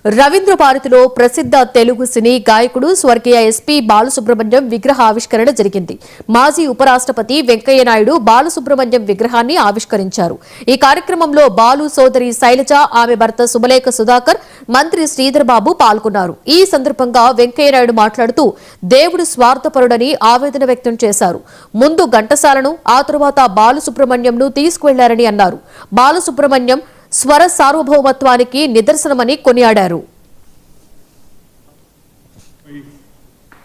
రవీంద్ర భారతిలో ప్రసిద్ధ తెలుగు సినీ గాయకుడు స్వర్గీయ ఎస్పీ బాలసుబ్రహ్మణ్యం విగ్రహ ఆవిష్కరణ జరిగింది. మాజీ ఉపరాష్ట్రపతి వెంకయ్య నాయుడు బాలసుబ్రహ్మణ్యం విగ్రహాన్ని ఆవిష్కరించారు. ఈ కార్యక్రమంలో బాలు సోదరి శైలజ, ఆమె భర్త సుమలేఖ సుధాకర్, మంత్రి శ్రీధర్ బాబు పాల్గొన్నారు. ఈ సందర్భంగా వెంకయ్య నాయుడు మాట్లాడుతూ దేవుడు స్వార్థపరుడని ఆవేదన వ్యక్తం చేశారు. ముందు ఘంటసాలను, ఆ తరువాత బాలసుబ్రహ్మణ్యంను తీసుకువెళ్లారని అన్నారు. బాలసుబ్రహ్మణ్యం స్వర సార్వభౌమత్వానికి నిదర్శనమని కొనియాడారు.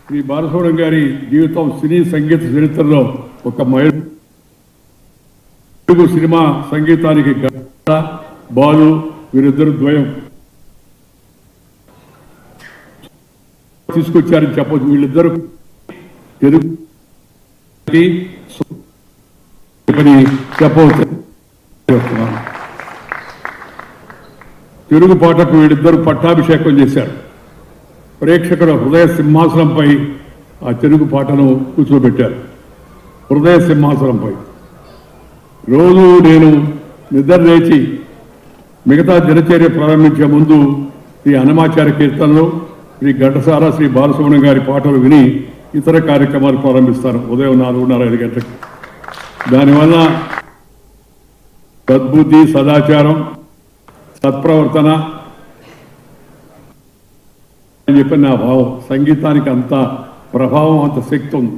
శ్రీ బాలసుబ్రహ్మణ్యం గారి జీవితం సినీ సంగీత చరిత్రలో ఒక తెలుగు సినిమా సంగీతానికి బాలు వీరిద్దరు ద్వయం తీసుకొచ్చారని చెప్పవచ్చు. వీళ్ళిద్దరు తెలుగు చెప్పవచ్చు. తెలుగు పాటకు వీళ్ళిద్దరూ పట్టాభిషేకం చేశారు. ప్రేక్షకుల హృదయ సింహాసనంపై ఆ తెలుగు పాటను కూర్చోబెట్టారు. హృదయ సింహాసనంపై రోజు నేను నిద్ర లేచి మిగతా దినచర్య ప్రారంభించే ముందు శ్రీ అన్నమాచార్య కీర్తనలు, శ్రీ ఘంటసాల, శ్రీ బాలసుబ్రహ్మణ్యం గారి పాటలు విని ఇతర కార్యక్రమాలు ప్రారంభిస్తాను ఉదయం 4:30-5 గంటలకు. దానివల్ల సద్బుద్ధి, సదాచారం, సత్ప్రవర్తన అని చెప్పి నా భావం. సంగీతానికి అంత ప్రభావం, అంత శక్తి ఉంది.